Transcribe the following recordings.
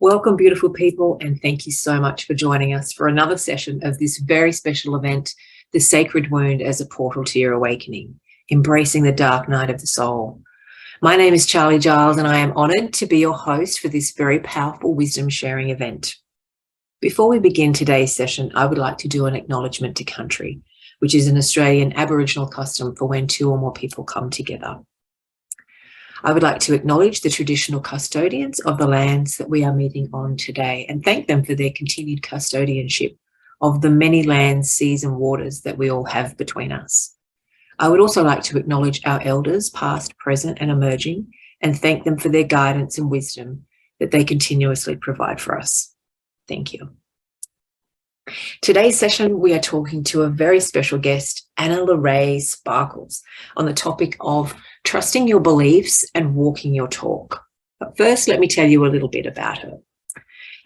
Welcome, beautiful people, and thank you so much for joining us for another session of this very special event, The Sacred Wound as a Portal to Your Awakening, Embracing the Dark Night of the Soul. My name is Charlie Giles, and I am honoured to be your host for this very powerful wisdom sharing event. Before we begin today's session, I would like to do an acknowledgement to country, which is an Australian Aboriginal custom for when two or more people come together. I would like to acknowledge the traditional custodians of the lands that we are meeting on today and thank them for their continued custodianship of the many lands, seas and waters that we all have between us. I would also like to acknowledge our elders, past, present and emerging, and thank them for their guidance and wisdom that they continuously provide for us. Thank you. Today's session, we are talking to a very special guest, Ana-La-Rai Sparkles, on the topic of trusting your beliefs and walking your talk. But first, let me tell you a little bit about her.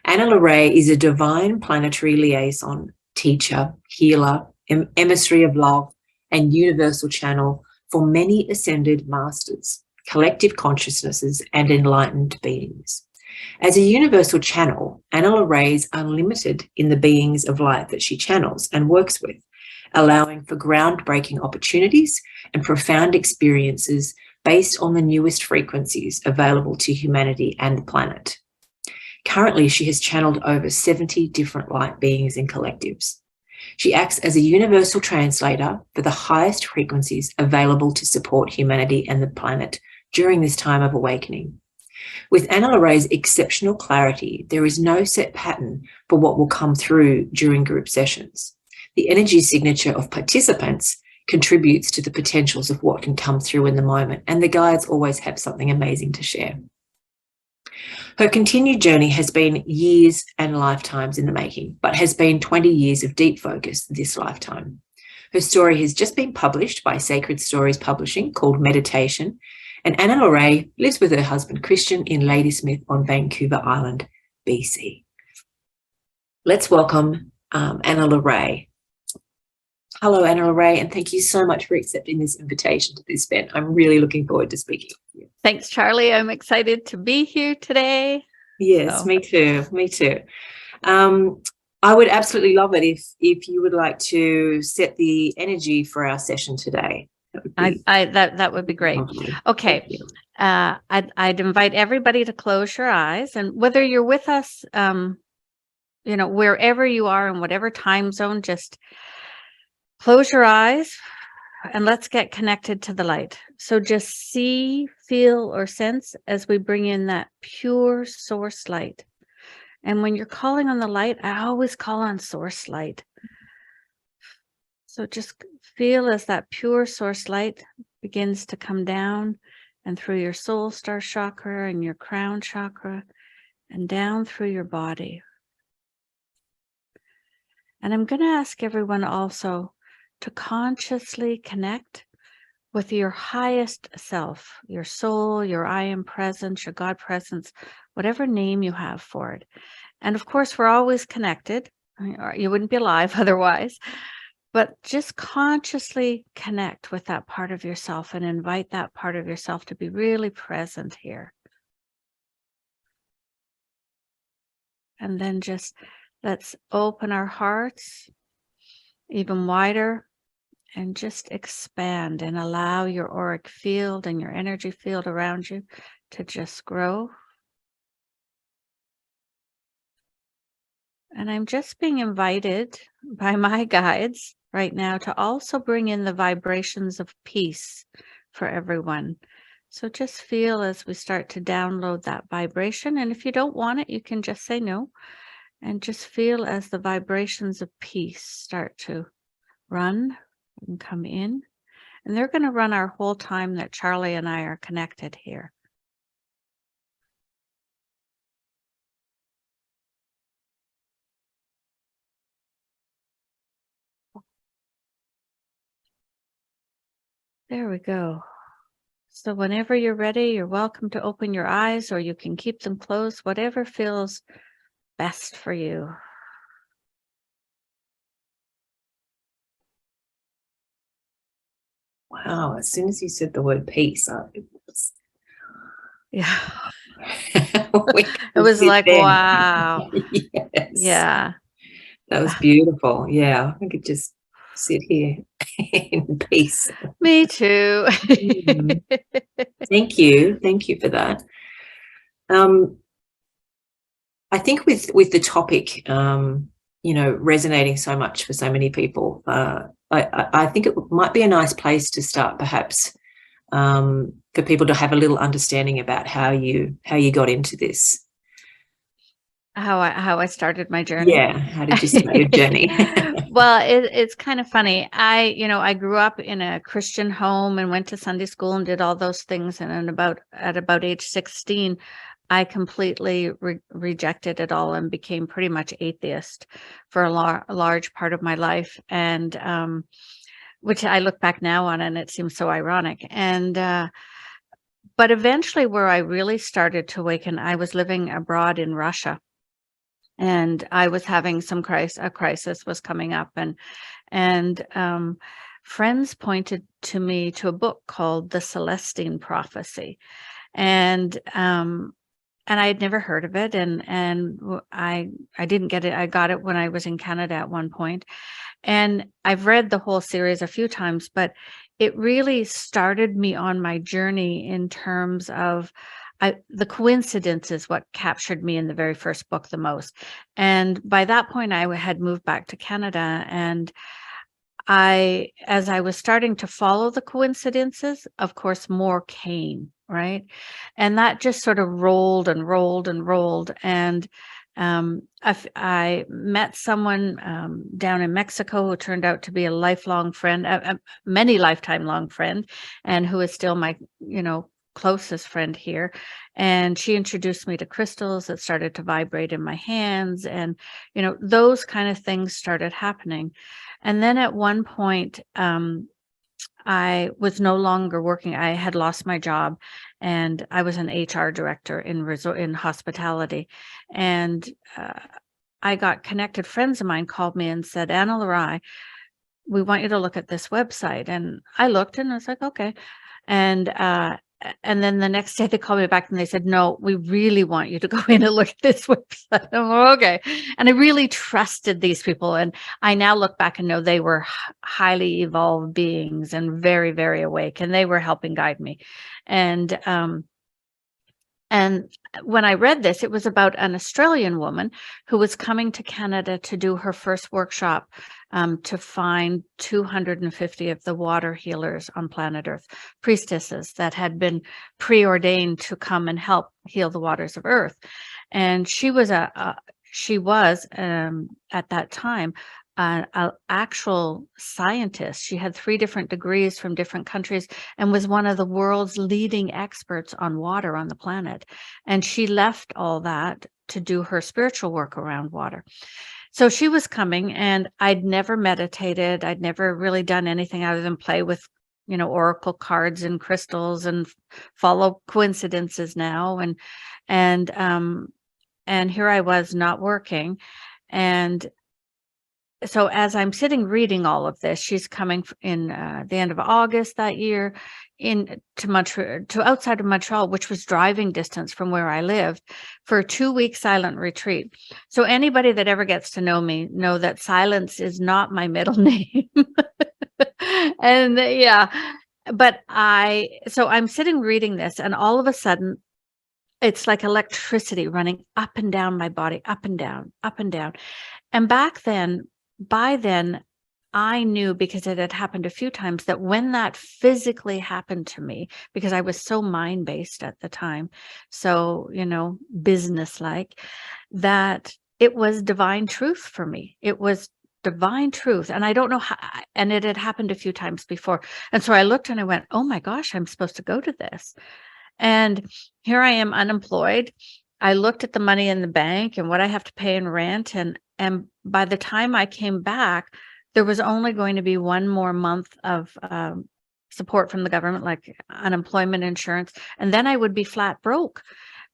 Ana-La-Rai is a divine planetary liaison, teacher, healer, emissary of love, and universal channel for many ascended masters, collective consciousnesses, and enlightened beings. As a universal channel, Ana-La-Rai is unlimited in the beings of light that she channels and works with, allowing for groundbreaking opportunities and profound experiences based on the newest frequencies available to humanity and the planet. Currently, she has channeled over 70 different light beings and collectives. She acts as a universal translator for the highest frequencies available to support humanity and the planet during this time of awakening. With Ana-La-Rai's exceptional clarity, there is no set pattern for what will come through during group sessions. The energy signature of participants contributes to the potentials of what can come through in the moment, and the guides always have something amazing to share. Her continued journey has been years and lifetimes in the making, but has been 20 years of deep focus this lifetime. Her story has just been published by Sacred Stories Publishing called Meditation, and Ana-La-Rai lives with her husband Christian in Ladysmith on Vancouver Island, BC. Let's welcome Ana-La-Rai. Hello, Ana-La-Rai, and thank you so much for accepting this invitation to this event. I'm really looking forward to speaking with you. Thanks, Charlie. I'm excited to be here today. Yes, me too. Me too. I would absolutely love it if you would like to set the energy for our session today. That would be great. Okay. I'd invite everybody to close your eyes, and whether you're with us, wherever you are in whatever time zone, just close your eyes and let's get connected to the light. So just see, feel, or sense as we bring in that pure source light. And when you're calling on the light, I always call on source light. So just feel as that pure source light begins to come down and through your soul star chakra and your crown chakra and down through your body. And I'm going to ask everyone also to consciously connect with your highest self, your soul, your I am presence, your God presence, whatever name you have for it. And of course, we're always connected. You wouldn't be alive otherwise. But just consciously connect with that part of yourself and invite that part of yourself to be really present here. And then just let's open our hearts even wider and just expand and allow your auric field and your energy field around you to just grow. And I'm just being invited by my guides right now to also bring in the vibrations of peace for everyone. So just feel as we start to download that vibration. And if you don't want it, you can just say no. And just feel as the vibrations of peace start to run and come in. And they're going to run our whole time that Charlie and I are connected here. There we go. So whenever you're ready, you're welcome to open your eyes, or you can keep them closed, whatever feels best for you. Wow, as soon as you said the word peace, Yeah. We It could was sit like, there. wow. Yes, Yeah. that was beautiful. Yeah, I could just sit here in peace. Me too. Mm. Thank you. Thank you for that. Um, I think with the topic, resonating so much for so many people, I think it might be a nice place to start, perhaps, for people to have a little understanding about how you got into this. How I started my journey. Yeah, how did you start your journey? Well, it's kind of funny. I grew up in a Christian home and went to Sunday school and did all those things. And then at about age 16, I completely rejected it all and became pretty much atheist for a large part of my life. And which I look back now on, and it seems so ironic. And but eventually, where I really started to awaken, I was living abroad in Russia. And I was having a crisis was coming up, and friends pointed to me to a book called The Celestine Prophecy, and I had never heard of it, and I didn't get it. I got it when I was in Canada at one point, and I've read the whole series a few times, but it really started me on my journey in terms of the coincidence is what captured me in the very first book the most. And by that point, I had moved back to Canada, and as I was starting to follow the coincidences, of course, more came, right? And that just sort of rolled and rolled and rolled. And I met someone down in Mexico who turned out to be a lifelong friend, many lifetime long friend, and who is still my, closest friend here. And she introduced me to crystals that started to vibrate in my hands, and those kind of things started happening. And then at one point, I was no longer working. I had lost my job, and I was an HR director in hospitality. And I got connected. Friends of mine called me and said, "Analarai, we want you to look at this website." And I looked, and I was like, "Okay." And then the next day they called me back and they said, "No, we really want you to go in and look at this website." I'm like, okay. And I really trusted these people. And I now look back and know they were highly evolved beings and very, very awake, and they were helping guide me. And when I read this, it was about an Australian woman who was coming to Canada to do her first workshop to find 250 of the water healers on planet Earth, priestesses that had been preordained to come and help heal the waters of Earth. And she was at that time an actual scientist. She had 3 different degrees from different countries and was one of the world's leading experts on water on the planet. And she left all that to do her spiritual work around water. So she was coming, and I'd never meditated. I'd never really done anything other than play with, oracle cards and crystals and follow coincidences now. And here I was not working. And so as I'm sitting reading all of this, she's coming in the end of August that year to outside of Montreal, which was driving distance from where I lived, for a 2-week silent retreat. So anybody that ever gets to know me know that silence is not my middle name. And so I'm sitting reading this, and all of a sudden it's like electricity running up and down my body, up and down, up and down. And by then, I knew, because it had happened a few times, that when that physically happened to me, because I was so mind-based at the time, so, business-like, that it was divine truth for me. It was divine truth. And I don't know how, and it had happened a few times before. And so I looked and I went, oh my gosh, I'm supposed to go to this. And here I am unemployed. I looked at the money in the bank and what I have to pay in rent. And by the time I came back, there was only going to be 1 more month of support from the government, like unemployment insurance. And then I would be flat broke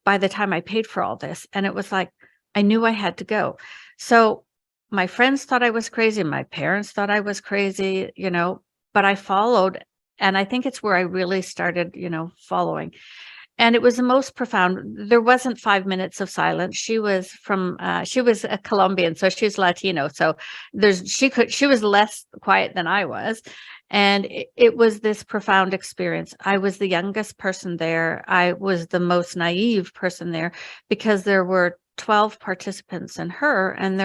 by the time I paid for all this. And it was like, I knew I had to go. So my friends thought I was crazy. My parents thought I was crazy, but I followed. And I think it's where I really started, following. And it was the most profound. There wasn't 5 minutes of silence. She was a Colombian, so she's Latino. So she was less quiet than I was. And it was this profound experience. I was the youngest person there. I was the most naive person there, because there were 12 participants in her, and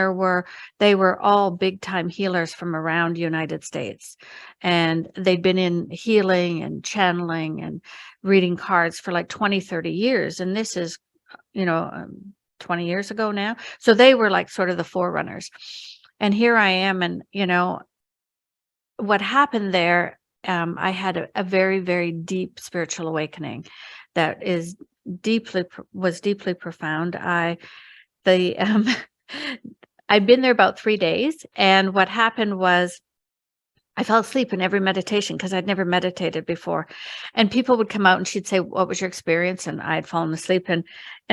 they were all big time healers from around the United States. And they'd been in healing and channeling and reading cards for like 20, 30 years. And this is, 20 years ago now. So they were like sort of the forerunners. And here I am. And, what happened there, I had a very, very deep spiritual awakening that was deeply profound. I'd been there about 3 days. And what happened was, I fell asleep in every meditation because I'd never meditated before. And people would come out and she'd say, "What was your experience?" And I'd fallen asleep. And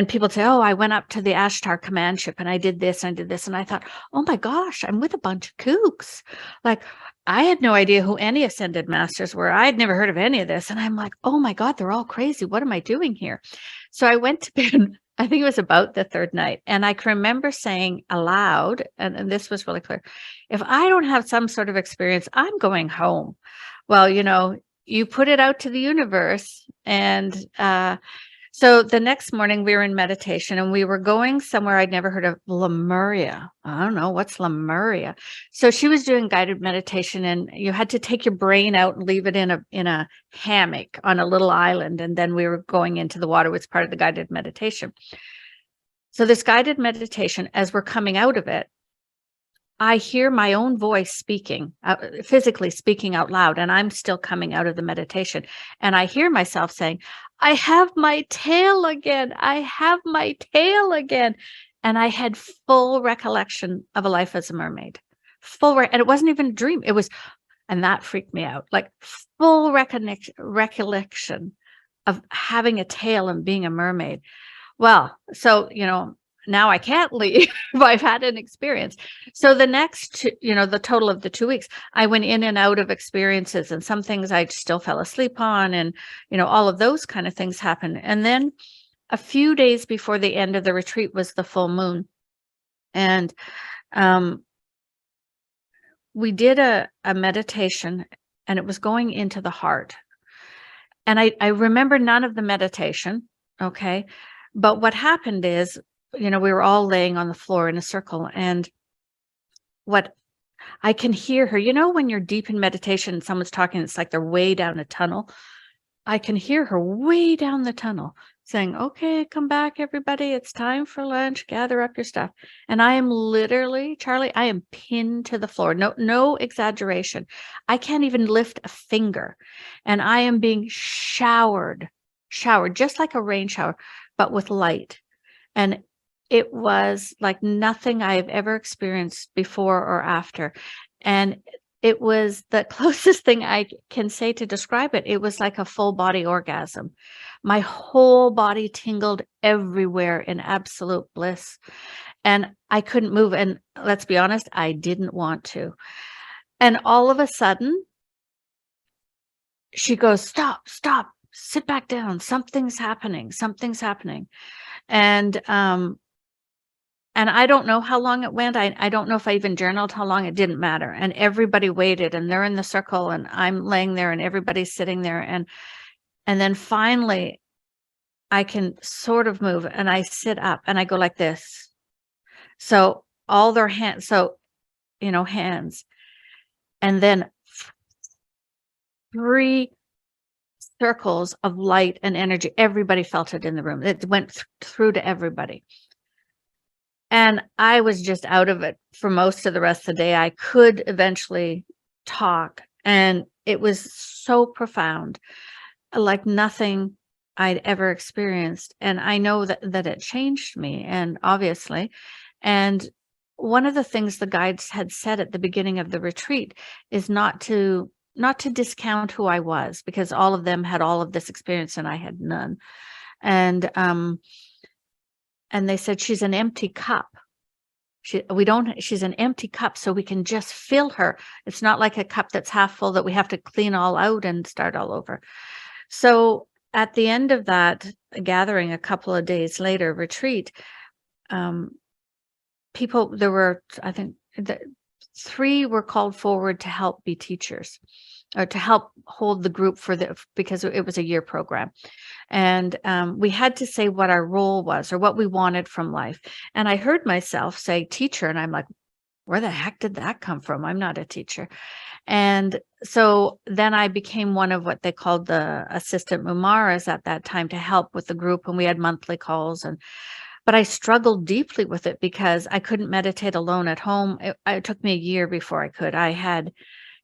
people would say, "Oh, I went up to the Ashtar command ship and I did this and I did this." And I thought, oh my gosh, I'm with a bunch of kooks. Like, I had no idea who any ascended masters were. I'd never heard of any of this. And I'm like, oh my God, they're all crazy. What am I doing here? So I went to bed. I think it was about the third night. And I can remember saying aloud, and this was really clear, if I don't have some sort of experience, I'm going home. Well, you put it out to the universe. And so the next morning we were in meditation and we were going somewhere I'd never heard of, Lemuria. I don't know, what's Lemuria? So she was doing guided meditation, and you had to take your brain out and leave it in a hammock on a little island. And then we were going into the water, was part of the guided meditation. So this guided meditation, as we're coming out of it, I hear my own voice speaking, physically speaking out loud, and I'm still coming out of the meditation. And I hear myself saying, "I have my tail again. I have my tail again." And I had full recollection of a life as a mermaid. And it wasn't even a dream. It was, and that freaked me out, like full recollection of having a tail and being a mermaid. Well, so, now I can't leave. I've had an experience. So the next, the total of the 2 weeks, I went in and out of experiences, and some things I still fell asleep on, and, all of those kind of things happened. And then a few days before the end of the retreat was the full moon. And we did a meditation, and it was going into the heart. And I remember none of the meditation. Okay. But what happened is, we were all laying on the floor in a circle, and what I can hear her, when you're deep in meditation and someone's talking, it's like they're way down a tunnel. I can hear her way down the tunnel saying, "Okay, come back, everybody. It's time for lunch. Gather up your stuff." And I am literally, Charlie, I am pinned to the floor. No exaggeration. I can't even lift a finger. And I am being showered just like a rain shower, but with light. And it was like nothing I have ever experienced before or after. And it was the closest thing I can say to describe it. It was like a full body orgasm. My whole body tingled everywhere in absolute bliss. And I couldn't move. And let's be honest, I didn't want to. And all of a sudden, she goes, "Stop, sit back down. Something's happening. And I don't know how long it went. I don't know if I even journaled how long. It didn't matter. And everybody waited, and they're in the circle, and I'm laying there, and everybody's sitting there. And then finally I can sort of move, and I sit up and I go like this. So all their hands, hands. And then 3 circles of light and energy. Everybody felt it in the room. It went through to everybody. And I was just out of it for most of the rest of the day. I could eventually talk, and it was so profound, like nothing I'd ever experienced. And I know that it changed me, and obviously. And one of the things the guides had said at the beginning of the retreat is not to discount who I was, because all of them had all of this experience and I had none. And they said, "She's an empty cup. She's an empty cup, so we can just fill her. It's not like a cup that's half full that we have to clean all out and start all over." So at the end of that, gathering a couple of days later, retreat, there were, I think, 3 were called forward to help be teachers, or to help hold the group because it was a year program. And we had to say what our role was or what we wanted from life. And I heard myself say teacher, and I'm like, where the heck did that come from? I'm not a teacher. And so then I became one of what they called the assistant mumaras at that time, to help with the group. And we had monthly calls, but I struggled deeply with it because I couldn't meditate alone at home. It took me a year before I could. I had,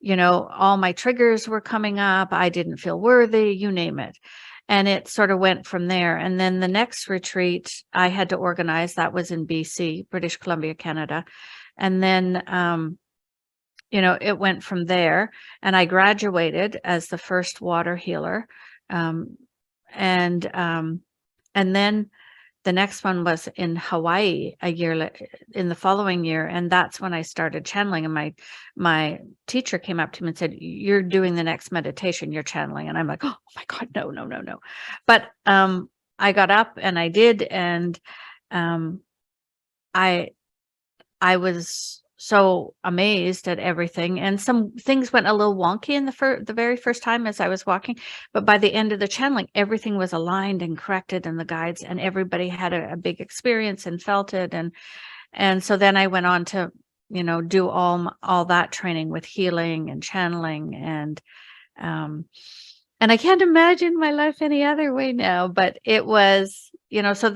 all my triggers were coming up. I didn't feel worthy, you name it. And it sort of went from there. And then the next retreat I had to organize, that was in BC, British Columbia, Canada. And then, it went from there, and I graduated as the first water healer. And then the next one was in Hawaii in the following year. And that's when I started channeling. And my teacher came up to me and said, you're doing the next meditation, you're channeling. And I'm like, oh my God, no, no, no, no. But I got up and I did. And I was so amazed at everything. And some things went a little wonky in the very first time as I was walking, but by the end of the channeling, everything was aligned and corrected in the guides, and everybody had a big experience and felt it. And so then I went on to, do all that training with healing and channeling, and I can't imagine my life any other way now, but it was, so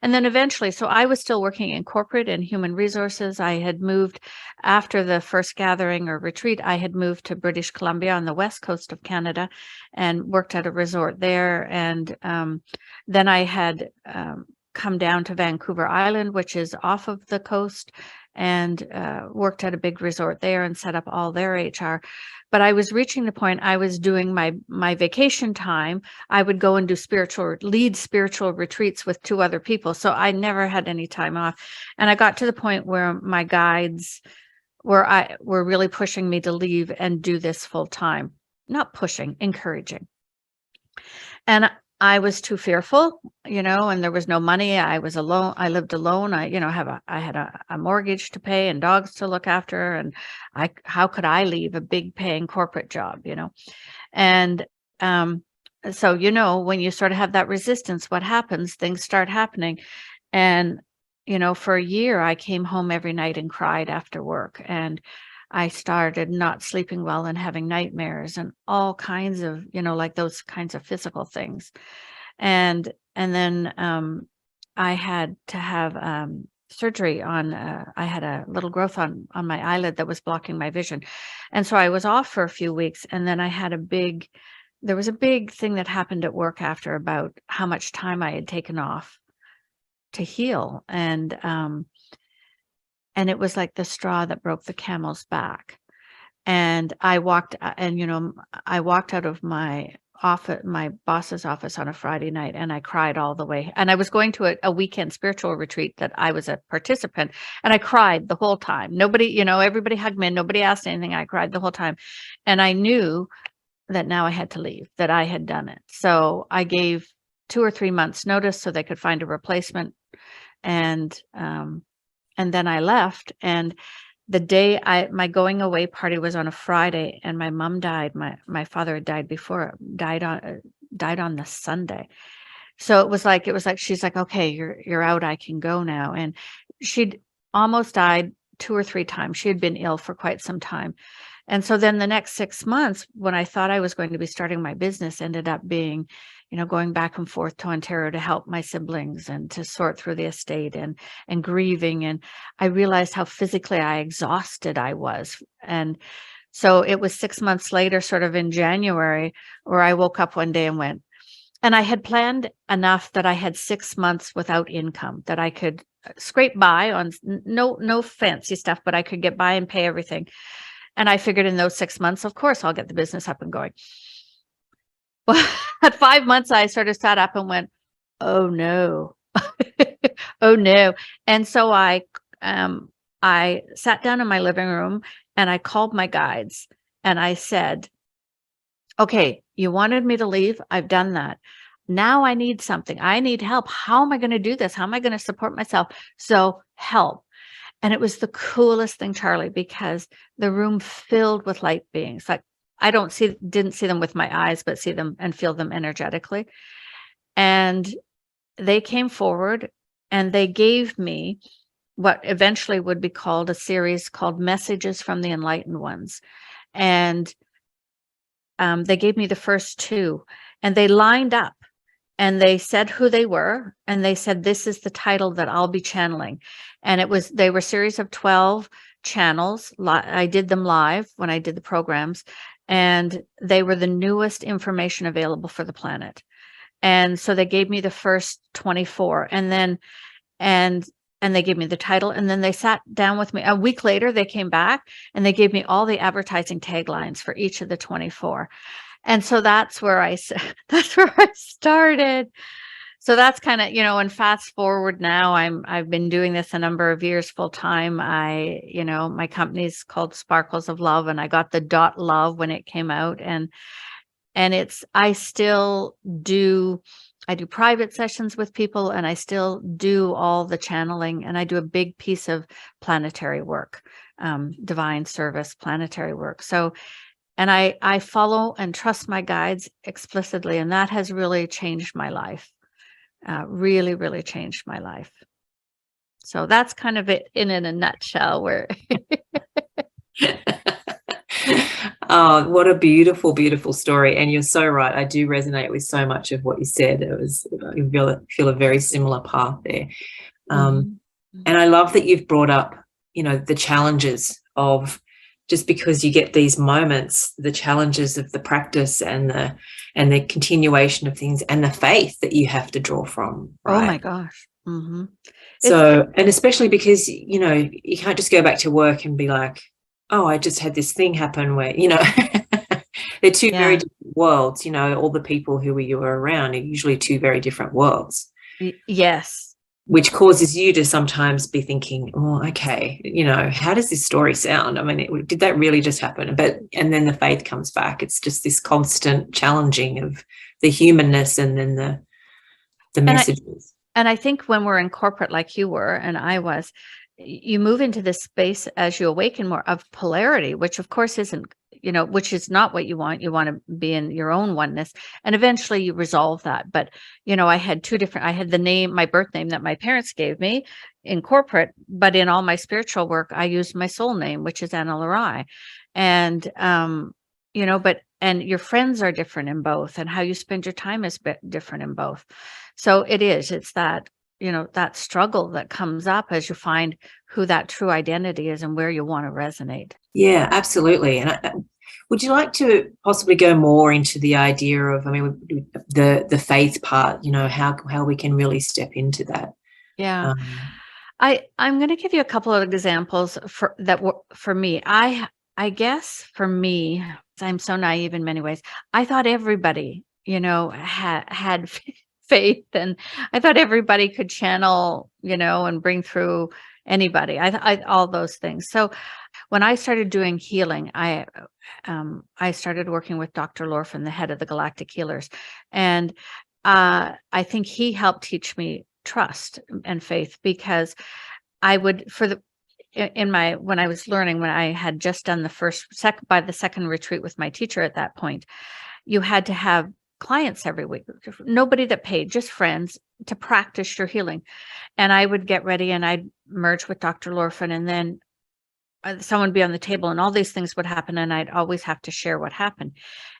and then eventually, so I was still working in corporate and human resources. I had moved after the first gathering or retreat. I had moved to British Columbia on the west coast of Canada and worked at a resort there. And then I had come down to Vancouver Island, which is off of the coast, and worked at a big resort there and set up all their HR. But I was reaching the point, I was doing my vacation time. I would go and lead spiritual retreats with 2 other people. So I never had any time off. And I got to the point where my guides were really pushing me to leave and do this full time. Not pushing, encouraging. And I was too fearful, and there was no money. I was alone. I lived alone. I had a mortgage to pay and dogs to look after. And how could I leave a big paying corporate job, And so, when you sort of have that resistance, what happens? Things start happening. And, for a year, I came home every night and cried after work. And I started not sleeping well and having nightmares and all kinds of, like those kinds of physical things. And then I had to have surgery on, I had a little growth on my eyelid that was blocking my vision. And so I was off for a few weeks. And then I had there was a big thing that happened at work after, about how much time I had taken off to heal. And it was like the straw that broke the camel's back. And I walked out of my boss's office on a Friday night, and I cried all the way. And I was going to a weekend spiritual retreat that I was a participant, and I cried the whole time. Nobody, everybody hugged me and nobody asked anything. I cried the whole time. And I knew that now I had to leave, that I had done it. So I gave 2 or 3 months notice so they could find a replacement. And then I left, and the day my going away party was on a Friday, and my mom died. My father had died died on the Sunday. So it was like she's like, okay, you're out. I can go now. And she'd almost died 2 or 3 times. She had been ill for quite some time. And so then the next 6 months, when I thought I was going to be starting my business, ended up being, going back and forth to Ontario to help my siblings and to sort through the estate and grieving. And I realized how physically exhausted I was. And so it was 6 months later, sort of in January, where I woke up one day and went, and I had planned enough that I had 6 months without income, that I could scrape by on no fancy stuff, but I could get by and pay everything. And I figured in those 6 months, of course, I'll get the business up and going. Well, at 5 months, I sort of sat up and went, oh no, oh no. And so I sat down in my living room and I called my guides and I said, okay, you wanted me to leave. I've done that. now I need something. I need help. How am I going to do this? How am I going to support myself? So help. And it was the coolest thing, Charlie, because the room filled with light beings. Like I didn't see them with my eyes, but see them and feel them energetically. And they came forward and they gave me what eventually would be called a series called Messages from the Enlightened Ones. And they gave me the first two, and they lined up and they said who they were, and they said, this is the title that I'll be channeling. And they were a series of 12 channels. I did them live when I did the programs, and they were the newest information available for the planet. And so they gave me the first 24, and they gave me the title, and then they sat down with me. A week later, they came back and they gave me all the advertising taglines for each of the 24. And so that's where I started. So that's kind of, and fast forward now, I've been doing this a number of years full time. My company's called Sparkles of Love, and I got the .love when it came out. And I do private sessions with people, and I still do all the channeling, and I do a big piece of planetary work, divine service, planetary work. So, and I follow and trust my guides explicitly, and that has really changed my life, really, really changed my life. So that's kind of it in a nutshell where. Oh, what a beautiful, beautiful story. And you're so right. I do resonate with so much of what you said. I feel a very similar path there. And I love that you've brought up, the challenges of, just because you get these moments, the challenges of the practice and the continuation of things and the faith that you have to draw from. Right? Oh my gosh. Mm-hmm. So, and especially because, you can't just go back to work and be like, oh, I just had this thing happen where, they're two very different worlds. All the people who you were around are usually two very different worlds. Yes. Which causes you to sometimes be thinking, oh, okay, how does this story sound? I mean, did that really just happen? And then the faith comes back. It's just this constant challenging of the humanness and then the messages. And I think when we're in corporate, like you were and I was, you move into this space as you awaken more of polarity, which of course isn't, which is not what you want. You want to be in your own oneness, and eventually you resolve that. But, I had I had my birth name that my parents gave me in corporate, but in all my spiritual work, I used my soul name, which is Ana-La-Rai. And, and your friends are different in both, and how you spend your time is different in both. So it's that, that struggle that comes up as you find who that true identity is and where you want to resonate. Yeah, absolutely. And would you like to possibly go more into the idea of, the faith part, how we can really step into that? Yeah. I'm going to give you a couple of examples for me. I guess for me, I'm so naive in many ways. I thought everybody, had faith, and I thought everybody could channel, and bring through anybody. I all those things. So when I started doing healing, I started working with Dr. Lorfin, the head of the Galactic Healers, and I think he helped teach me trust and faith, because I would when I was learning, when I had just done by the second retreat with my teacher at that point, you had to have clients every week, nobody that paid, just friends, to practice your healing. And I would get ready and I'd merge with Dr. Lorfin, and then someone would be on the table and all these things would happen, and I'd always have to share what happened.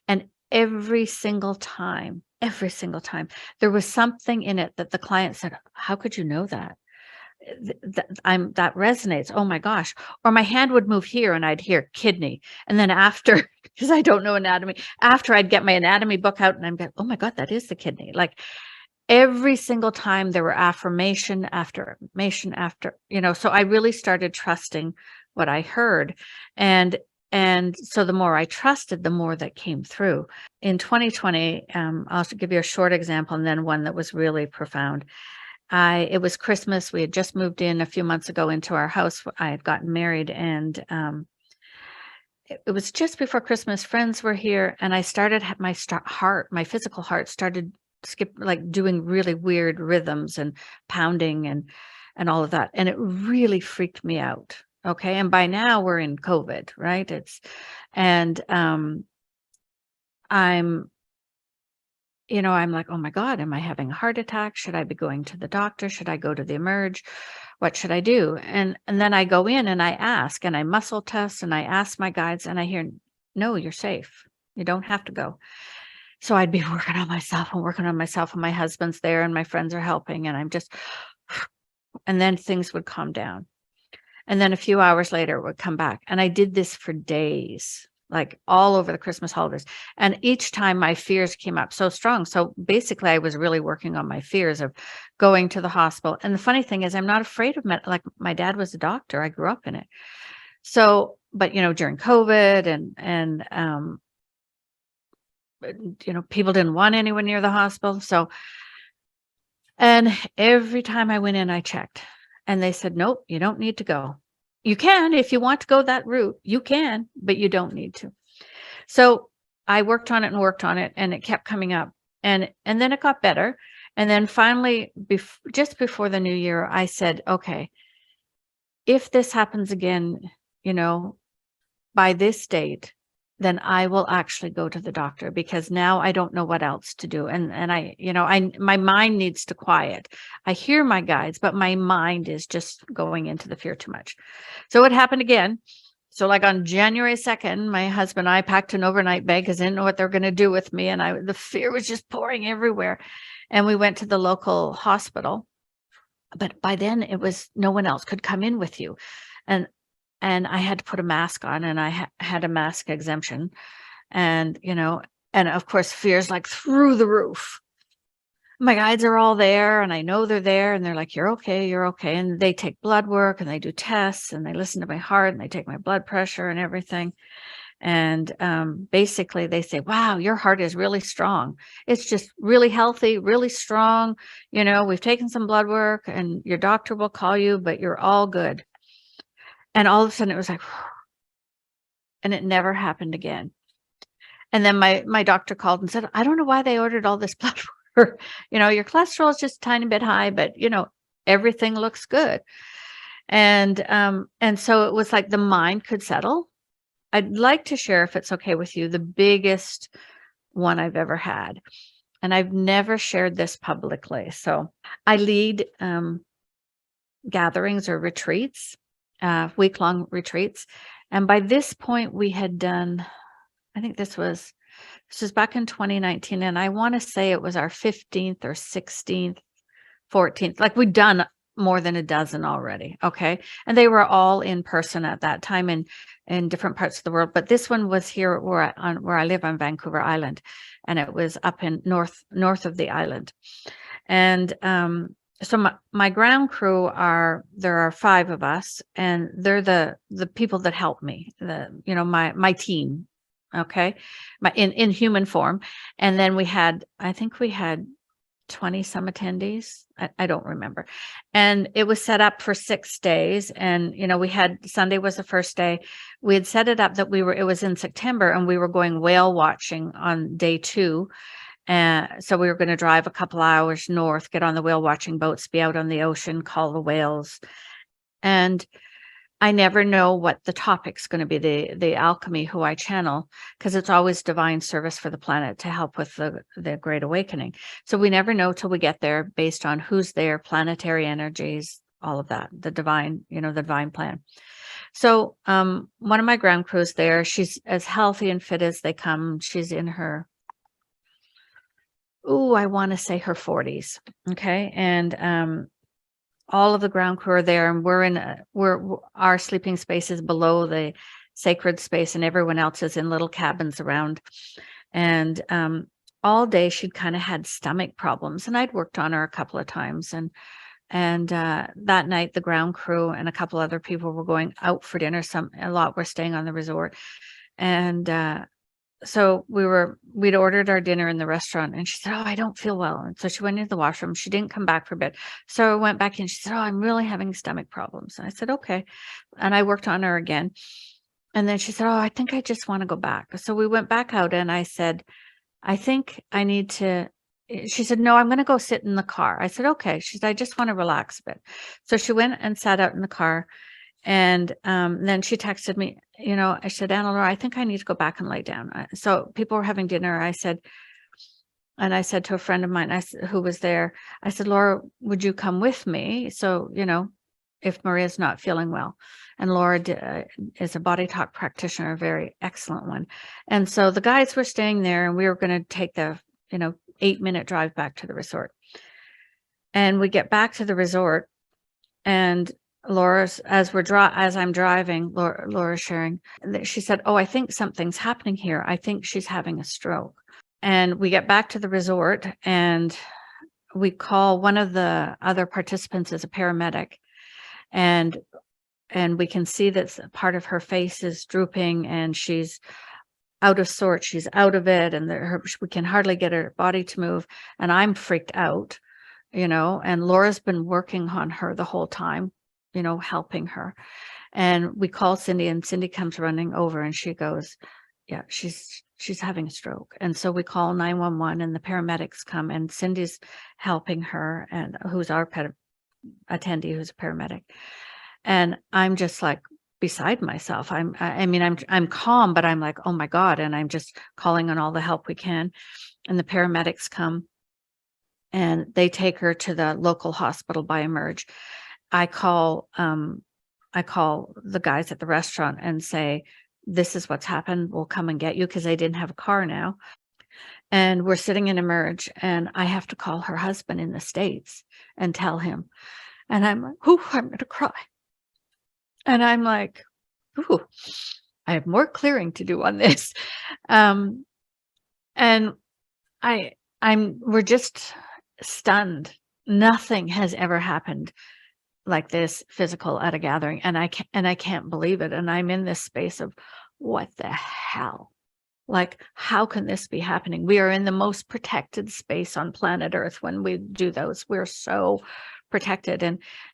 And every single time, there was something in it that the client said, how could you know that? That resonates. Oh my gosh. Or my hand would move here and I'd hear kidney. And then after, because I don't know anatomy, after I'd get my anatomy book out and I'm like, oh my God, that is the kidney. Like every single time there were affirmation after affirmation after, so I really started trusting what I heard. And so the more I trusted, the more that came through. In 2020, I'll give you a short example and then one that was really profound. It was Christmas. We had just moved in a few months ago into our house. I had gotten married, and it was just before Christmas. Friends were here, and I started my physical heart started like doing really weird rhythms and pounding and all of that. And it really freaked me out. Okay. And by now we're in COVID, right? And I'm, I'm like, oh my God, am I having a heart attack? Should I be going to the doctor? Should I go to the emerge? What should I do? And then I go in and I ask and I muscle test and I ask my guides and I hear, no, you're safe. You don't have to go. So I'd be working on myself and my husband's there and my friends are helping and I'm just, and then things would calm down. And then a few hours later it would come back. And I did this for days, like all over the Christmas holidays. And each time my fears came up so strong. So basically I was really working on my fears of going to the hospital. And the funny thing is I'm not afraid of like my dad was a doctor. I grew up in it. So, but during COVID and people didn't want anyone near the hospital. So, and every time I went in, I checked and they said, nope, you don't need to go. You can, if you want to go that route, you can, but you don't need to. So I worked on it and it kept coming up and then it got better. And then finally, just before the new year, I said, okay, if this happens again, by this date, then I will actually go to the doctor because now I don't know what else to do. And my mind needs to quiet. I hear my guides, but my mind is just going into the fear too much. So it happened again. So like on January 2nd, my husband and I packed an overnight bag because I didn't know what they were going to do with me. And the fear was just pouring everywhere. And we went to the local hospital. But by then it was no one else could come in with you. And I had to put a mask on and I had a mask exemption and, and of course, fears like through the roof. My guides are all there and I know they're there and they're like, you're okay. You're okay. And they take blood work and they do tests and they listen to my heart and they take my blood pressure and everything. And basically they say, wow, your heart is really strong. It's just really healthy, really strong. We've taken some blood work and your doctor will call you, but you're all good. And all of a sudden it was like, and it never happened again. And then my doctor called and said, I don't know why they ordered all this blood work. Your cholesterol is just a tiny bit high, but everything looks good. And so it was like the mind could settle. I'd like to share, if it's okay with you, the biggest one I've ever had. And I've never shared this publicly. So I lead gatherings or retreats. Week-long retreats. And by this point we had done, I think this was back in 2019. And I want to say it was our 15th or 16th, 14th, like we'd done more than a dozen already. Okay. And they were all in person at that time in different parts of the world. But this one was here where I live on Vancouver Island. And it was up in north of the island. And, so my ground crew there are 5 of us and they're the people that help me, my team. Okay. In human form. And then I think we had 20 some attendees. I don't remember. And it was set up for 6 days. And, we had Sunday was the first day. We had set it up that it was in September and we were going whale watching on day 2. So we were going to drive a couple hours north, get on the whale watching boats, be out on the ocean, call the whales. And I never know what the topic's going to be, the alchemy who I channel, because it's always divine service for the planet to help with the Great Awakening. So we never know till we get there based on who's there, planetary energies, all of that, the divine plan. So one of my ground crews there, she's as healthy and fit as they come. She's in her I want to say her 40s. Okay. And all of the ground crew are there and our sleeping space is below the sacred space and everyone else is in little cabins around. And all day she'd kind of had stomach problems and I'd worked on her a couple of times. And that night the ground crew and a couple other people were going out for dinner. A lot were staying on the resort. And so we'd ordered our dinner in the restaurant and she said, I don't feel well. And so she went into the washroom. She didn't come back for a bit. So I went back in. She said, I'm really having stomach problems. And I said, okay. And I worked on her again. And then she said, I think I just want to go back. So we went back out and I said, I think I need to she said, no, I'm going to go sit in the car. I said, okay. She said, I just want to relax a bit. So she went and sat out in the car. And then she texted me, I said, Analarai, I think I need to go back and lay down. So people were having dinner. I said to a friend of mine who was there, I said, Laura, would you come with me? So, if Maria's not feeling well. And Laura is a body talk practitioner, a very excellent one. And so the guys were staying there, and we were going to take the, 8-minute drive back to the resort. And we get back to the resort, and Laura's, as I'm driving, Laura's sharing, she said, oh, I think something's happening here. I think she's having a stroke. And we get back to the resort, and we call one of the other participants as a paramedic, and we can see that part of her face is drooping, and she's out of sorts. She's out of it, and we can hardly get her body to move. And I'm freaked out, and Laura's been working on her the whole time, helping her. And we call Cindy, and Cindy comes running over, and she goes, yeah, she's having a stroke. And so we call 911, and the paramedics come, and Cindy's helping her, and who's our attendee, who's a paramedic. And I'm just like beside myself. I'm calm, but I'm like, oh my God. And I'm just calling on all the help we can. And the paramedics come, and they take her to the local hospital by Emerge. I call the guys at the restaurant and say, this is what's happened. We'll come and get you, because they didn't have a car now. And we're sitting in Emerge, and I have to call her husband in the States and tell him. And I'm like, I'm going to cry. And I'm like, I have more clearing to do on this. And we're just stunned. Nothing has ever happened like this physical at a gathering. And I can't believe it. And I'm in this space of, what the hell? Like, how can this be happening? We are in the most protected space on planet Earth when we do those. We're so protected,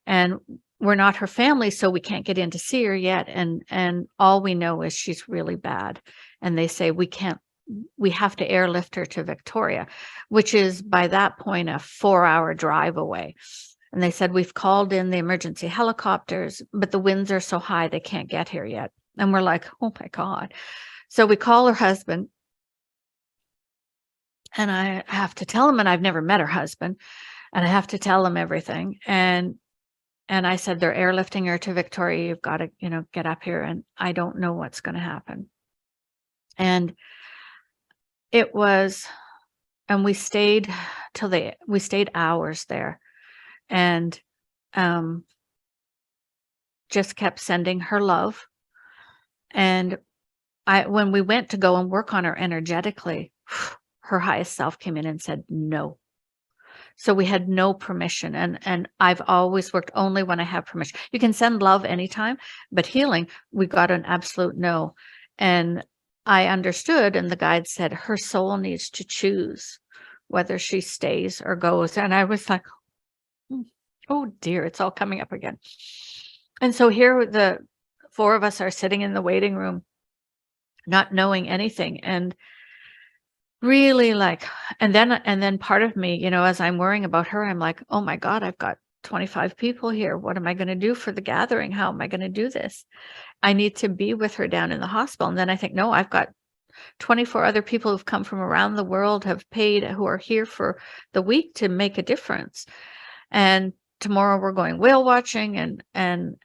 and we're not her family, so we can't get in to see her yet. And all we know is she's really bad. And they say we have to airlift her to Victoria, which is by that point a 4-hour drive away. And they said, we've called in the emergency helicopters, but the winds are so high they can't get here yet. And we're like, oh my God. So we call her husband, and I have to tell him, and I've never met her husband, and I have to tell him everything. And I said, they're airlifting her to Victoria. You've got to, get up here. And I don't know what's going to happen. And it was, and we stayed hours there, and just kept sending her love. And when we went to go and work on her energetically, her highest self came in and said no. So we had no permission. And I've always worked only when I have permission. You can send love anytime, but healing, we got an absolute no. And I understood, and the guide said her soul needs to choose whether she stays or goes. And I was like, oh dear, it's all coming up again. And so here the 4 of us are sitting in the waiting room, not knowing anything. And really like, and then part of me, as I'm worrying about her, I'm like, oh my God, I've got 25 people here. What am I going to do for the gathering? How am I going to do this? I need to be with her down in the hospital. And then I think, no, I've got 24 other people who've come from around the world, have paid, who are here for the week to make a difference. And tomorrow we're going whale watching, and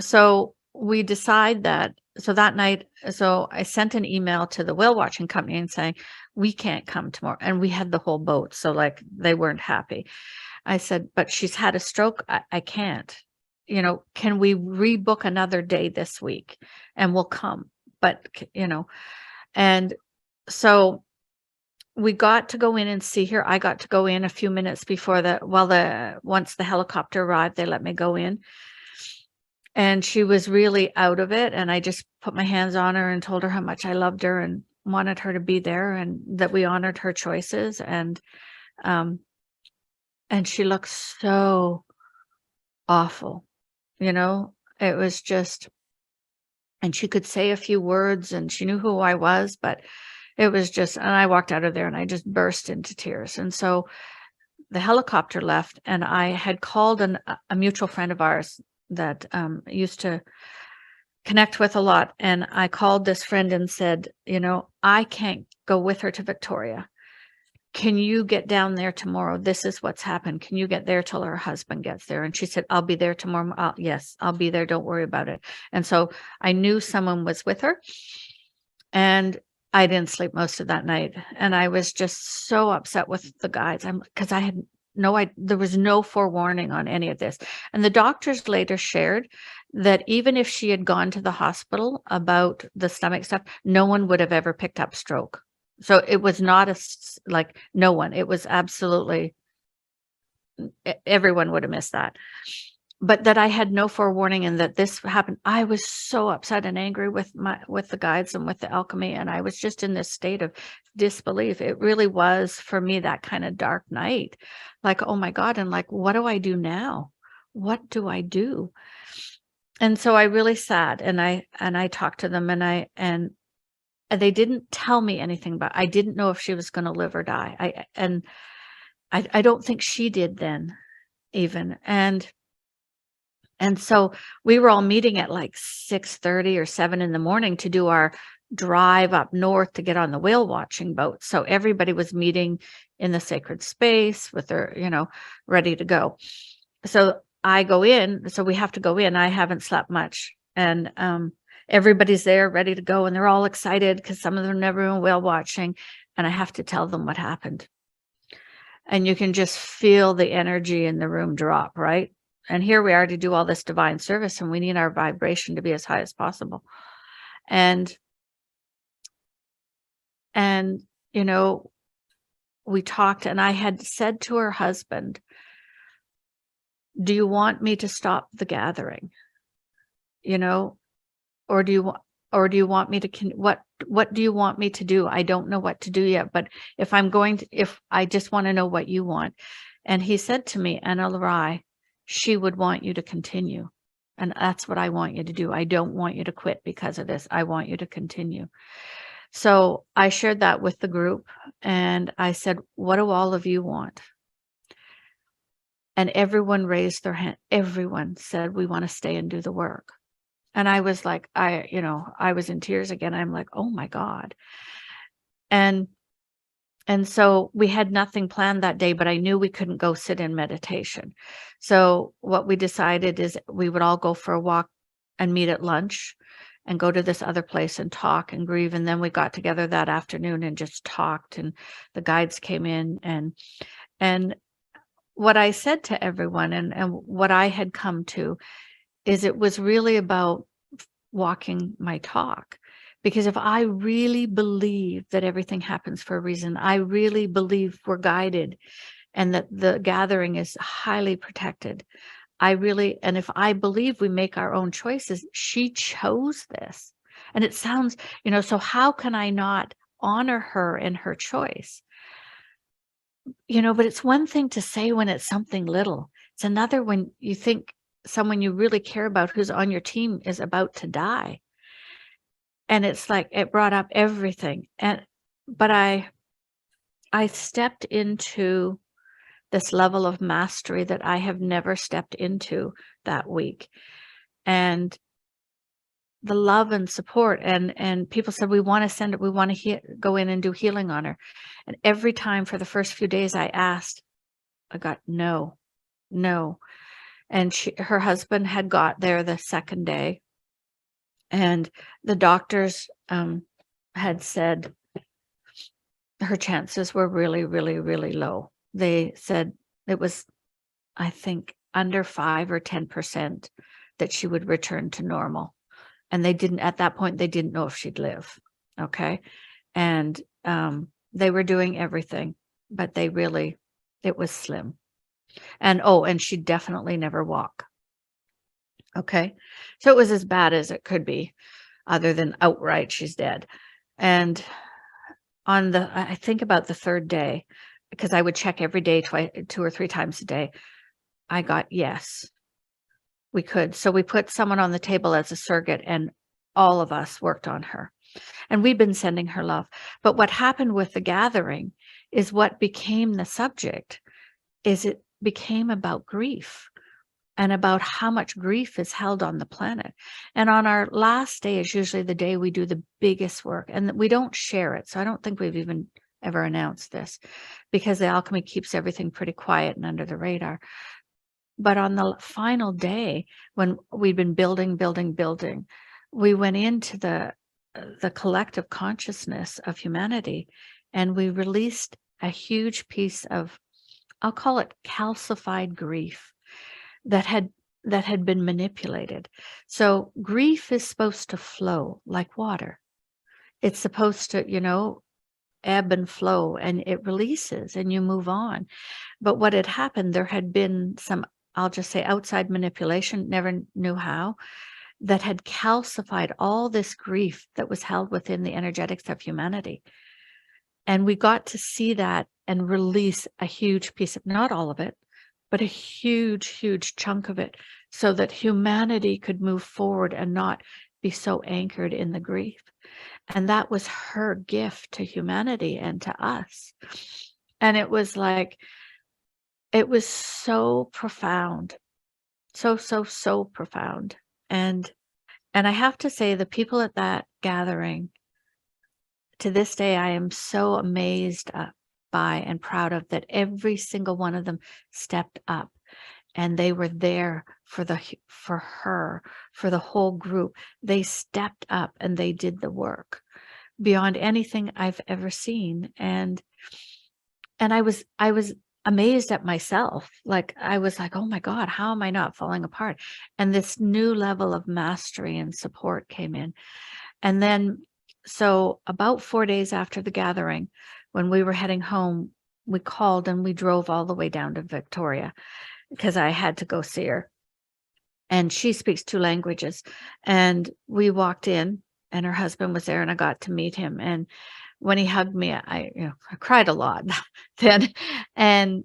so we decide that. So that night, I sent an email to the whale watching company and saying, we can't come tomorrow. And we had the whole boat. So like, they weren't happy. I said, but she's had a stroke. I can't, can we rebook another day this week and we'll come? But, and so we got to go in and see her. I got to go in a few minutes before once the helicopter arrived, they let me go in. And she was really out of it. And I just put my hands on her and told her how much I loved her and wanted her to be there, and that we honored her choices. And she looked so awful, it was just, and she could say a few words, and she knew who I was, but It was just, and I walked out of there and I just burst into tears. And so the helicopter left, and I had called a mutual friend of ours that used to connect with a lot. And I called this friend and said, I can't go with her to Victoria. Can you get down there tomorrow? This is what's happened. Can you get there till her husband gets there? And she said, I'll be there tomorrow. Yes, I'll be there. Don't worry about it. And so I knew someone was with her, and I didn't sleep most of that night. And I was just so upset with the guides. Because I had there was no forewarning on any of this. And the doctors later shared that even if she had gone to the hospital about the stomach stuff, no one would have ever picked up stroke. So it was not like no one. It was absolutely, everyone would have missed that. But that I had no forewarning and that this happened. I was so upset and angry with the guides and with the alchemy. And I was just in this state of disbelief. It really was for me that kind of dark night. Like, oh my God. And like, what do I do now? What do I do? And so I really sat and I talked to them, and they didn't tell me anything about, I didn't know if she was going to live or die. I don't think she did then even. And so we were all meeting at like 6:30 or 7 in the morning to do our drive up north to get on the whale watching boat. So everybody was meeting in the sacred space with their, ready to go. So I go in, so we have to go in. I haven't slept much. And everybody's there ready to go. And they're all excited because some of them never been whale watching. And I have to tell them what happened. And you can just feel the energy in the room drop, right? And here we are to do all this divine service, and we need our vibration to be as high as possible. And we talked, and I had said to her husband, do you want me to stop the gathering? Or do you want me to, what do you want me to do? I don't know what to do yet, but if I just want to know what you want. And he said to me, Ana-La-Rai, she would want you to continue. And that's what I want you to do. I don't want you to quit because of this. I want you to continue. So I shared that with the group, and I said, what do all of you want? And everyone raised their hand. Everyone said, we want to stay and do the work. And I was like, I was in tears again. I'm like, oh my God. And so we had nothing planned that day, but I knew we couldn't go sit in meditation. So what we decided is we would all go for a walk and meet at lunch and go to this other place and talk and grieve. And then we got together that afternoon and just talked, and the guides came in, and what I said to everyone and what I had come to is it was really about walking my talk. Because if I really believe that everything happens for a reason, I really believe we're guided and that the gathering is highly protected. And if I believe we make our own choices, she chose this. And it sounds, so how can I not honor her in her choice? But it's one thing to say when it's something little. It's another when you think someone you really care about who's on your team is about to die. And it's like, it brought up everything. But I stepped into this level of mastery that I have never stepped into that week. And the love and support, and people said, we want to go in and do healing on her. And every time for the first few days I asked, I got no. And her husband had got there the second day. And the doctors had said her chances were really, really, really low. They said it was, I think, under 5 or 10% that she would return to normal. And at that point, they didn't know if she'd live. Okay. And they were doing everything, but it was slim. And she'd definitely never walk. Okay. So it was as bad as it could be, other than outright she's dead. And I think about the third day, because I would check every day, 2 or 3 times a day, I got, yes, we could. So we put someone on the table as a surrogate, and all of us worked on her. And we've been sending her love. But what happened with the gathering is what became the subject is it became about grief and about how much grief is held on the planet. And on our last day is usually the day we do the biggest work, and we don't share it. So I don't think we've even ever announced this because the alchemy keeps everything pretty quiet and under the radar. But on the final day, when we'd been building, we went into the collective consciousness of humanity, and we released a huge piece of, I'll call it calcified grief that had been manipulated. So grief is supposed to flow like water. It's supposed to, ebb and flow, and it releases and you move on. But what had happened, there had been some, I'll just say, outside manipulation, never knew how, that had calcified all this grief that was held within the energetics of humanity. And we got to see that and release a huge piece of, not all of it, but a huge, huge chunk of it, so that humanity could move forward and not be so anchored in the grief. And that was her gift to humanity and to us. And it was like, it was so profound, so profound. And I have to say, the people at that gathering, to this day, I am so amazed by and proud of that every single one of them stepped up, and they were there for her, for the whole group. They stepped up and they did the work beyond anything I've ever seen. And I was amazed at myself. Like, I was like, oh my God, how am I not falling apart? And this new level of mastery and support came in. And then, so about 4 days after the gathering, when we were heading home, we called and we drove all the way down to Victoria because I had to go see her. And she speaks 2 languages. And we walked in and her husband was there, and I got to meet him. And when he hugged me, I cried a lot then. And,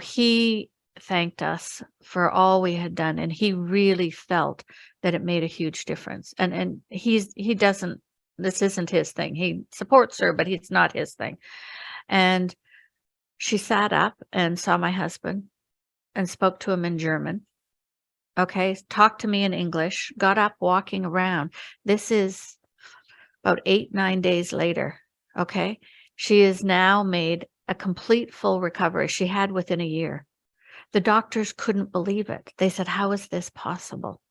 he thanked us for all we had done. And he really felt that it made a huge difference. And he doesn't, this isn't his thing. He supports her, but it's not his thing. And she sat up and saw my husband and spoke to him in German. Okay. Talked to me in English, got up walking around. This is about 8-9 days later. Okay. She has now made a complete full recovery. She had within a year. The doctors couldn't believe it. They said, how is this possible?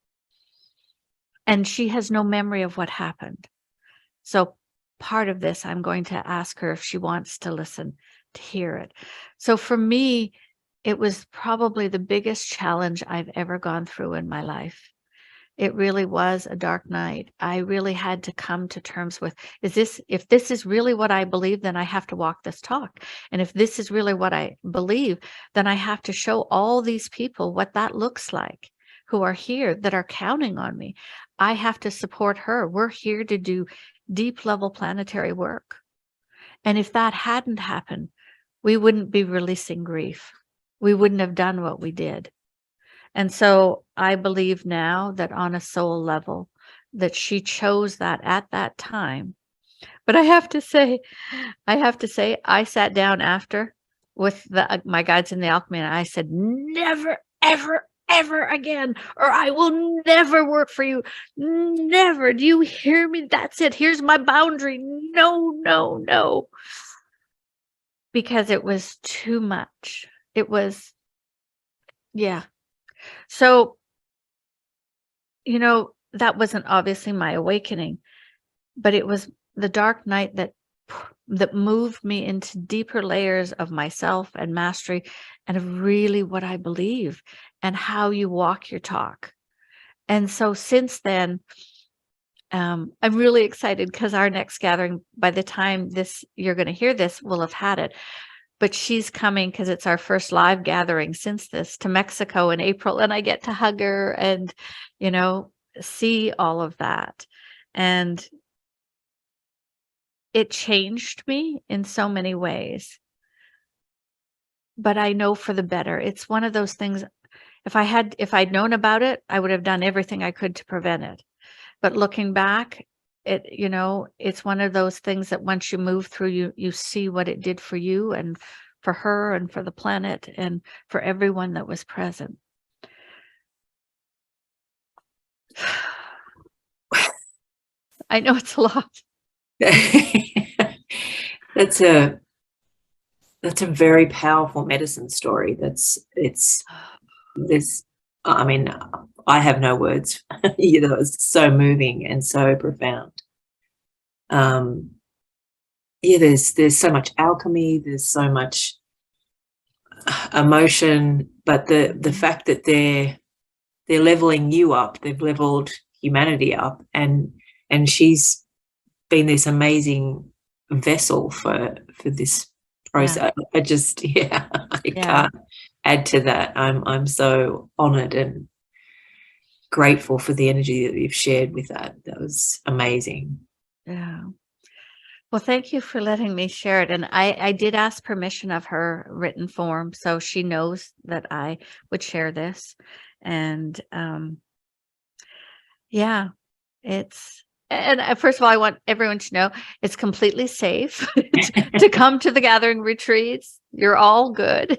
And she has no memory of what happened. So part of this, I'm going to ask her if she wants to listen to hear it. So for me, it was probably the biggest challenge I've ever gone through in my life. It really was a dark night. I really had to come to terms with, if this is really what I believe, then I have to walk this talk. And if this is really what I believe, then I have to show all these people what that looks like, who are here, that are counting on me. I have to support her. We're here to do deep level planetary work. And if that hadn't happened, we wouldn't be releasing grief. We wouldn't have done what we did. And so I believe now that on a soul level, that she chose that at that time. But I have to say, I sat down after with my guides in the alchemy, and I said, never, ever, ever again, or I will never work for you. Never. Do you hear me? That's it. Here's my boundary. No. Because it was too much. It was, yeah. So, that wasn't obviously my awakening, but it was the dark night that moved me into deeper layers of myself and mastery, and of really what I believe and how you walk your talk. And so since then, I'm really excited because our next gathering, by the time you're going to hear this, we'll have had it. But she's coming, because it's our first live gathering since this, to Mexico in April, and I get to hug her and, see all of that. And it changed me in so many ways. But I know for the better. It's one of those things, if I'd known about it, I would have done everything I could to prevent it. But looking back, it's one of those things that once you move through, you see what it did for you and for her and for the planet and for everyone that was present. I know it's a lot. That's a very powerful medicine story. I mean, I have no words. It's so moving and so profound. There's so much alchemy, there's so much emotion, but the fact that they're leveling you up, they've leveled humanity up, and she's been this amazing vessel for this process. I just I can't add to that. I'm so honored and grateful for the energy that you've shared with that. That was amazing. Yeah. Well, thank you for letting me share it. And I did ask permission of her written form, so she knows that I would share this. And first of all, I want everyone to know it's completely safe to come to the gathering retreats. You're all good.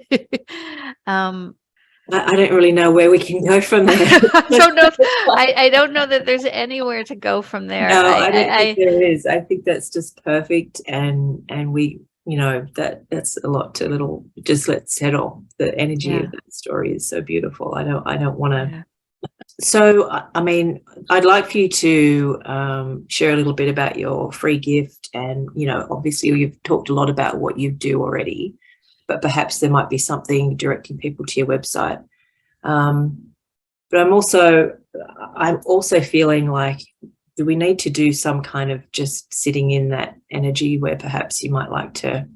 I don't really know where we can go from there. I don't know that there's anywhere to go from there. No, I don't think there is. I think that's just perfect, and we, that's a lot to little. Just let's settle. The energy of that story is so beautiful. I don't want to. Yeah. So, I mean, I'd like for you to share a little bit about your free gift, and obviously you've talked a lot about what you do already, but perhaps there might be something directing people to your website. But I'm also feeling like, do we need to do some kind of just sitting in that energy where perhaps you might like to,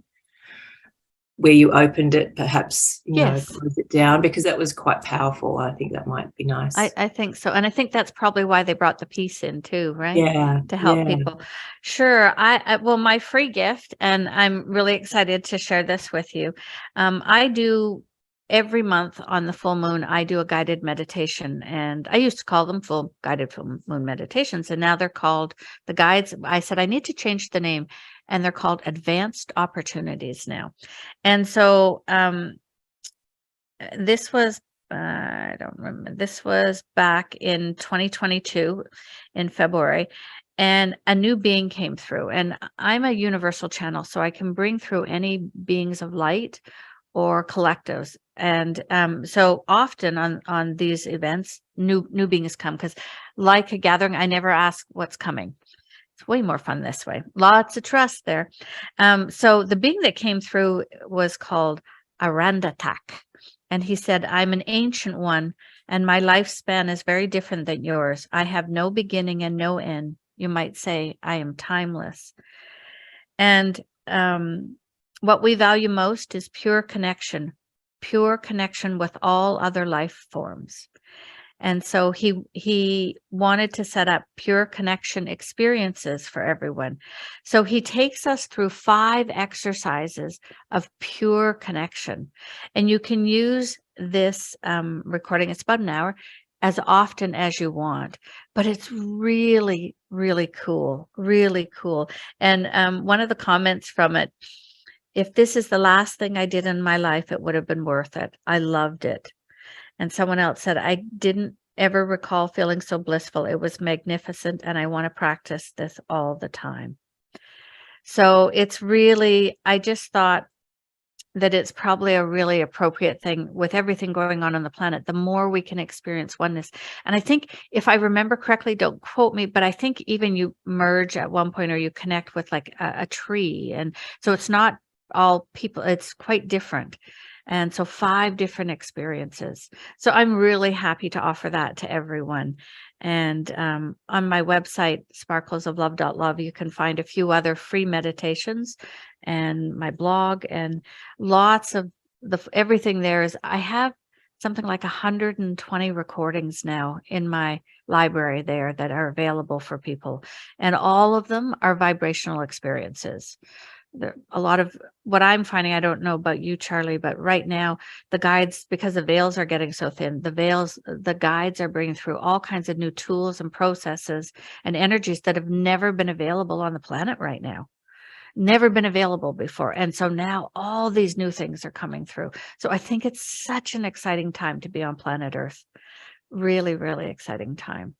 where you opened it, perhaps, close it down, because that was quite powerful. I think that might be nice. I think so. And I think that's probably why they brought the piece in too, right? Yeah. To help people. Sure. Well, my free gift, and I'm really excited to share this with you. I do every month on the full moon, I do a guided meditation, and I used to call them guided full moon meditations. And now they're called the guides. I said, I need to change the name, and they're called advanced opportunities now. And so, this was, I don't remember, this was back in 2022 in February, and a new being came through, and I'm a universal channel, so I can bring through any beings of light or collectives. And so often on these events, new beings come, because like a gathering, I never ask what's coming. It's way more fun this way. Lots of trust there. So the being that came through was called Arandatak. And he said, I'm an ancient one, and my lifespan is very different than yours. I have no beginning and no end. You might say I am timeless. And what we value most is pure connection with all other life forms. And so he wanted to set up pure connection experiences for everyone. So he takes us through 5 exercises of pure connection. And you can use this recording, it's about an hour, as often as you want. But it's really, really cool, really cool. And one of the comments from it, if this is the last thing I did in my life, it would have been worth it. I loved it. And someone else said, I didn't ever recall feeling so blissful. It was magnificent, and I want to practice this all the time. So it's really, I just thought that it's probably a really appropriate thing with everything going on the planet. The more we can experience oneness. And I think, if I remember correctly, don't quote me, but I think even you merge at one point, or you connect with like a tree. And so it's not all people, it's quite different. And so 5 different experiences. So I'm really happy to offer that to everyone. And on my website, sparklesoflove.love, you can find a few other free meditations, and my blog, and lots of everything there is. I have something like 120 recordings now in my library there that are available for people. And all of them are vibrational experiences. a lot of what I'm finding, I don't know about you, Charlie, but right now the guides, because the veils are getting so thin, the guides are bringing through all kinds of new tools and processes and energies that have never been available on the planet right now. Never been available before. And so now all these new things are coming through. So I think it's such an exciting time to be on planet Earth. Really, really exciting time.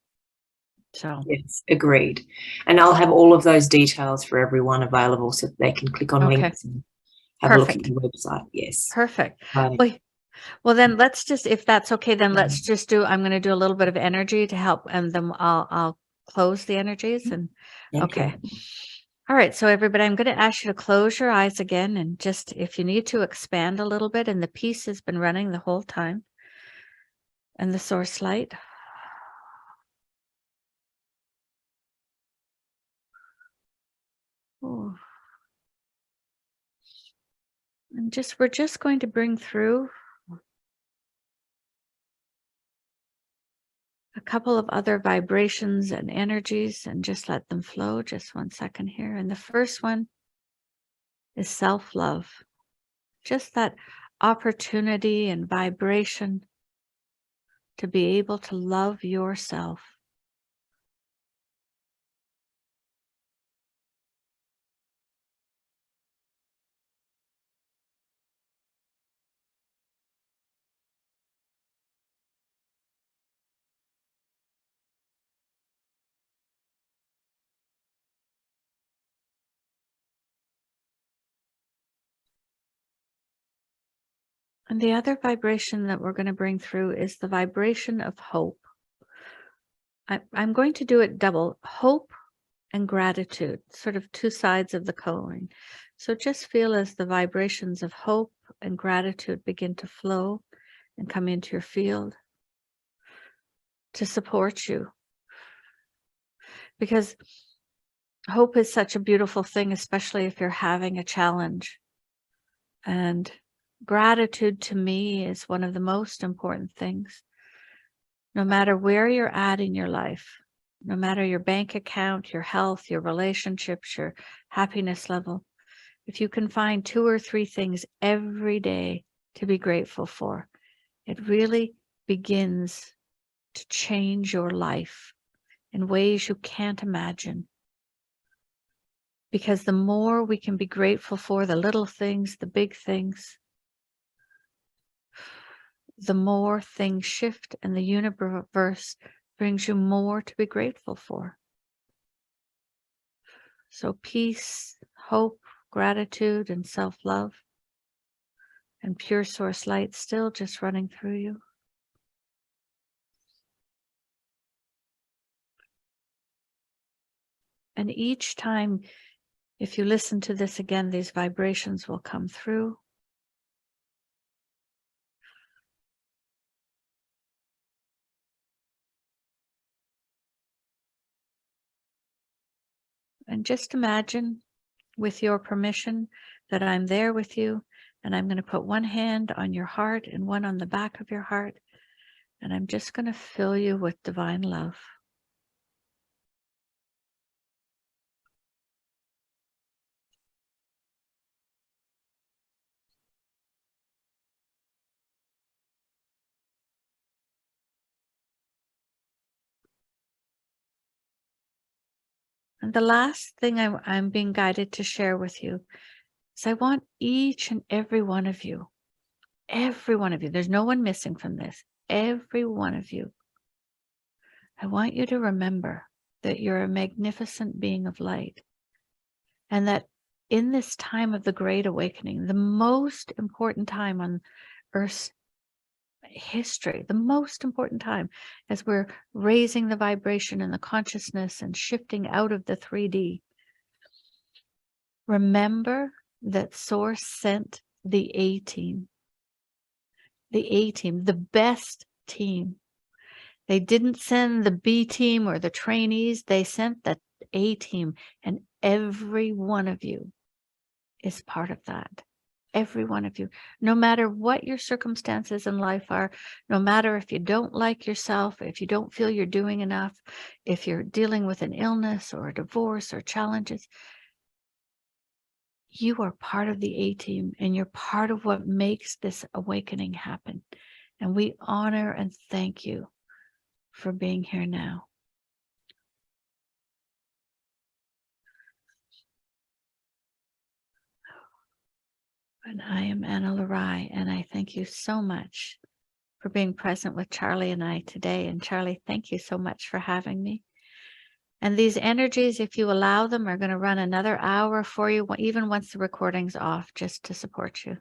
So, Yes, agreed. And I'll have all of those details for everyone available so that they can click on okay, links and have a look at perfect. your website. Yes. Perfect. Right. Well, then let's just, if that's okay, then let's Mm. just I'm going to do a little bit of energy to help, and then I'll close the energies and Okay. okay. All right. So everybody, I'm going to ask you to close your eyes again, and just, if you need to, expand a little bit, and the piece has been running the whole time, and the source light. Oh. And we're just going to bring through a couple of other vibrations and energies and just let them flow. Just 1 second here. And the first one is self-love. Just that opportunity and vibration to be able to love yourself. And the other vibration that we're going to bring through is the vibration of hope. I'm going to do it double: hope and gratitude, sort of two sides of the coin. So just feel as the vibrations of hope and gratitude begin to flow and come into your field to support you. Because hope is such a beautiful thing, especially if you're having a challenge. And gratitude to me is one of the most important things. No matter where you're at in your life, no matter your bank account, your health, your relationships, your happiness level, if you can find 2 or 3 things every day to be grateful for, it really begins to change your life in ways you can't imagine. Because the more we can be grateful for, the little things, the big things, the more things shift, and the universe brings you more to be grateful for. So peace, hope, gratitude, and self-love, and pure source light still just running through you. And each time, if you listen to this again, these vibrations will come through. And just imagine, with your permission, that I'm there with you, and I'm going to put one hand on your heart and one on the back of your heart, and I'm just going to fill you with divine love. And the last thing I'm being guided to share with you is I want each and every one of you, there's no one missing from this, every one of you, I want you to remember that you're a magnificent being of light, and that in this time of the Great Awakening, the most important time on Earth's history, the most important time, as we're raising the vibration and the consciousness and shifting out of the 3D, remember that Source sent the A team, the best team. They didn't send the B team or the trainees, they sent the A team, and every one of you is part of that. Every one of you, no matter what your circumstances in life are, no matter if you don't like yourself, if you don't feel you're doing enough, if you're dealing with an illness or a divorce or challenges, you are part of the A-team, and you're part of what makes this awakening happen. And we honor and thank you for being here now. And I am Ana-La-Rai, and I thank you so much for being present with Charlie and I today. And Charlie, thank you so much for having me. And these energies, if you allow them, are going to run another hour for you, even once the recording's off, just to support you.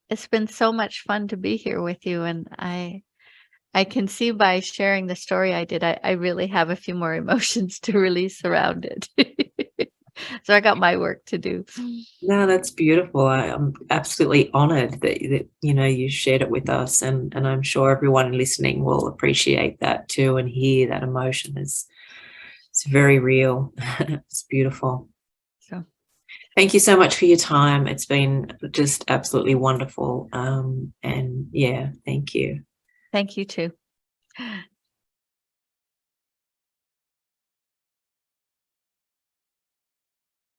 It's been so much fun to be here with you, and I can see by sharing the story I did, I really have a few more emotions to release around it. So I got my work to do. No, that's beautiful. I'm absolutely honored that you shared it with us, and I'm sure everyone listening will appreciate that too and hear that emotion. It's very real. It's beautiful. So thank you so much for your time. It's been just absolutely wonderful. And yeah, thank you. Thank you too.